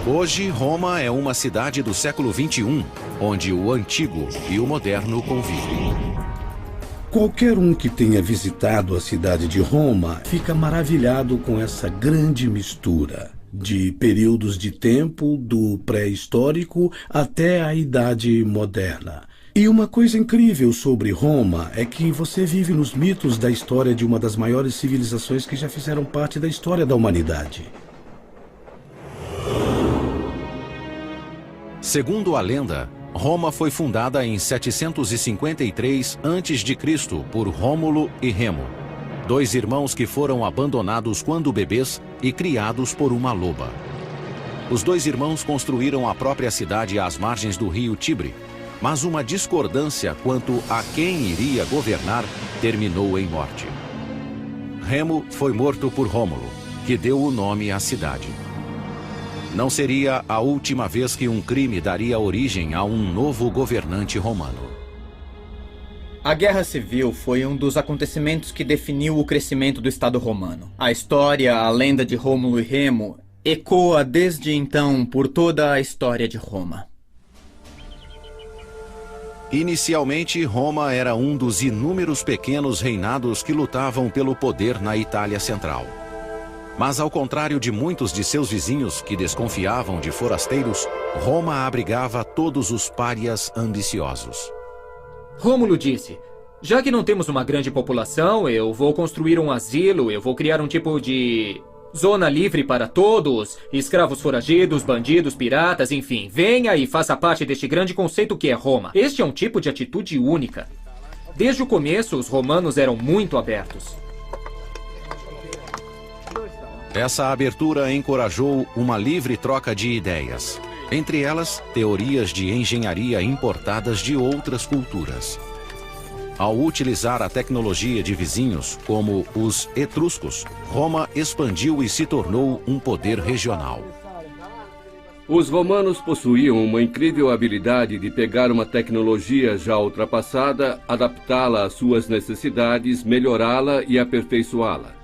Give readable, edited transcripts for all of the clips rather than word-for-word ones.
Hoje, Roma é uma cidade do século XXI, onde o antigo e o moderno convivem. Qualquer um que tenha visitado a cidade de Roma fica maravilhado com essa grande mistura de períodos de tempo, do pré-histórico até a idade moderna. E uma coisa incrível sobre Roma é que você vive nos mitos da história de uma das maiores civilizações que já fizeram parte da história da humanidade. Segundo a lenda, Roma foi fundada em 753 a.C. por Rômulo e Remo, dois irmãos que foram abandonados quando bebês e criados por uma loba. Os dois irmãos construíram a própria cidade às margens do rio Tibre, mas uma discordância quanto a quem iria governar terminou em morte. Remo foi morto por Rômulo, que deu o nome à cidade. Não seria a última vez que um crime daria origem a um novo governante romano. A Guerra Civil foi um dos acontecimentos que definiu o crescimento do Estado romano. A história, a lenda de Rômulo e Remo, ecoa desde então por toda a história de Roma. Inicialmente, Roma era um dos inúmeros pequenos reinados que lutavam pelo poder na Itália Central. Mas, ao contrário de muitos de seus vizinhos que desconfiavam de forasteiros, Roma abrigava todos os párias ambiciosos. Rômulo disse: já que não temos uma grande população, eu vou construir um asilo, eu vou criar um tipo de zona livre para todos, escravos foragidos, bandidos, piratas, enfim. Venha e faça parte deste grande conceito que é Roma. Este é um tipo de atitude única. Desde o começo, os romanos eram muito abertos. Essa abertura encorajou uma livre troca de ideias. Entre elas, teorias de engenharia importadas de outras culturas. Ao utilizar a tecnologia de vizinhos, como os etruscos, Roma expandiu e se tornou um poder regional. Os romanos possuíam uma incrível habilidade de pegar uma tecnologia já ultrapassada, adaptá-la às suas necessidades, melhorá-la e aperfeiçoá-la.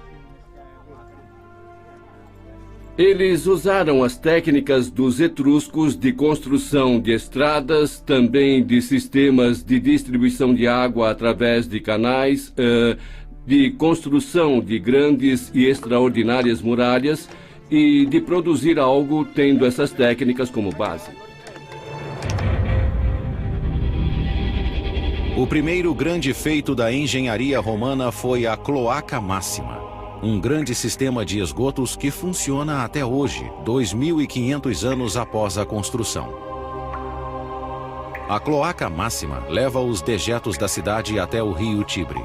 Eles usaram as técnicas dos etruscos de construção de estradas, também de sistemas de distribuição de água através de canais, de construção de grandes e extraordinárias muralhas e de produzir algo tendo essas técnicas como base. O primeiro grande feito da engenharia romana foi a Cloaca Máxima. Um grande sistema de esgotos que funciona até hoje, 2.500 anos após a construção. A Cloaca Máxima leva os dejetos da cidade até o rio Tibre.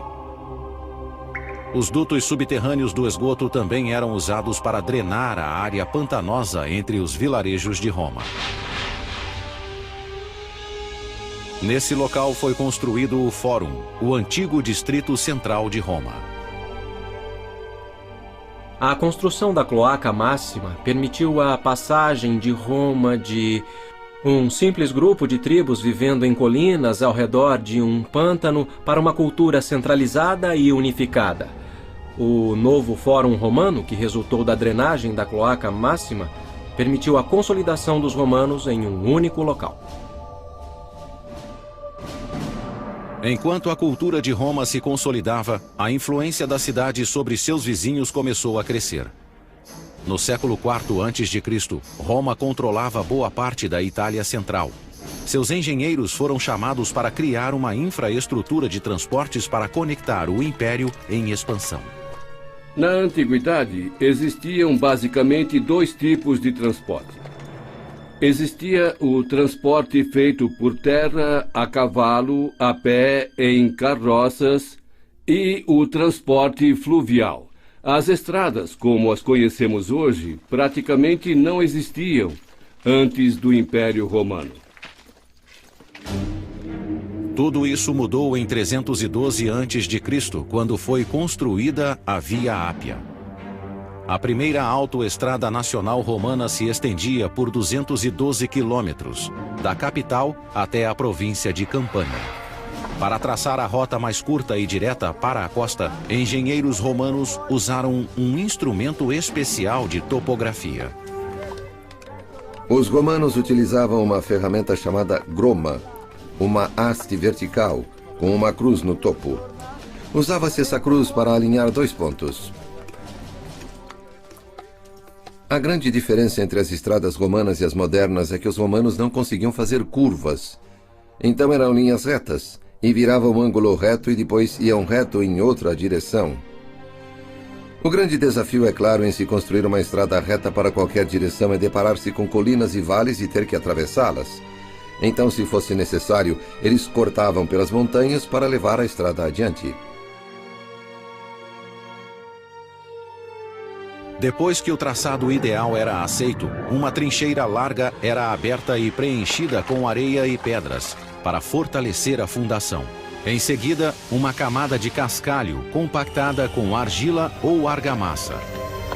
Os dutos subterrâneos do esgoto também eram usados para drenar a área pantanosa entre os vilarejos de Roma. Nesse local foi construído o Fórum, o antigo distrito central de Roma. A construção da Cloaca Máxima permitiu a passagem de Roma de um simples grupo de tribos vivendo em colinas ao redor de um pântano para uma cultura centralizada e unificada. O novo Fórum Romano, que resultou da drenagem da Cloaca Máxima, permitiu a consolidação dos romanos em um único local. Enquanto a cultura de Roma se consolidava, a influência da cidade sobre seus vizinhos começou a crescer. No século IV a.C., Roma controlava boa parte da Itália Central. Seus engenheiros foram chamados para criar uma infraestrutura de transportes para conectar o império em expansão. Na antiguidade, existiam basicamente dois tipos de transporte. Existia o transporte feito por terra, a cavalo, a pé, em carroças e o transporte fluvial. As estradas, como as conhecemos hoje, praticamente não existiam antes do Império Romano. Tudo isso mudou em 312 a.C., quando foi construída a Via Ápia. A primeira autoestrada nacional romana se estendia por 212 quilômetros, da capital até a província de Campânia. Para traçar a rota mais curta e direta para a costa, engenheiros romanos usaram um instrumento especial de topografia. Os romanos utilizavam uma ferramenta chamada groma, uma haste vertical com uma cruz no topo. Usava-se essa cruz para alinhar 2 pontos. A grande diferença entre as estradas romanas e as modernas é que os romanos não conseguiam fazer curvas. Então eram linhas retas, e viravam um ângulo reto e depois iam reto em outra direção. O grande desafio, é claro, em se construir uma estrada reta para qualquer direção é deparar-se com colinas e vales e ter que atravessá-las. Então, se fosse necessário, eles cortavam pelas montanhas para levar a estrada adiante. Depois que o traçado ideal era aceito, uma trincheira larga era aberta e preenchida com areia e pedras, para fortalecer a fundação. Em seguida, uma camada de cascalho compactada com argila ou argamassa.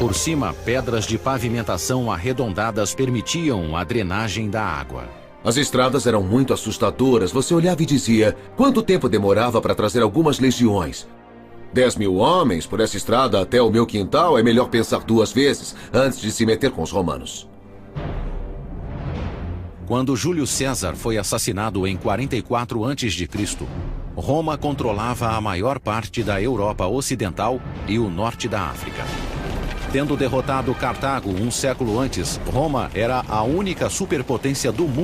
Por cima, pedras de pavimentação arredondadas permitiam a drenagem da água. As estradas eram muito assustadoras. Você olhava e dizia, quanto tempo demorava para trazer algumas legiões? 10.000 homens por essa estrada até o meu quintal, é melhor pensar 2 vezes antes de se meter com os romanos. Quando Júlio César foi assassinado em 44 a.C., Roma controlava a maior parte da Europa Ocidental e o norte da África. Tendo derrotado Cartago um século antes, Roma era a única superpotência do mundo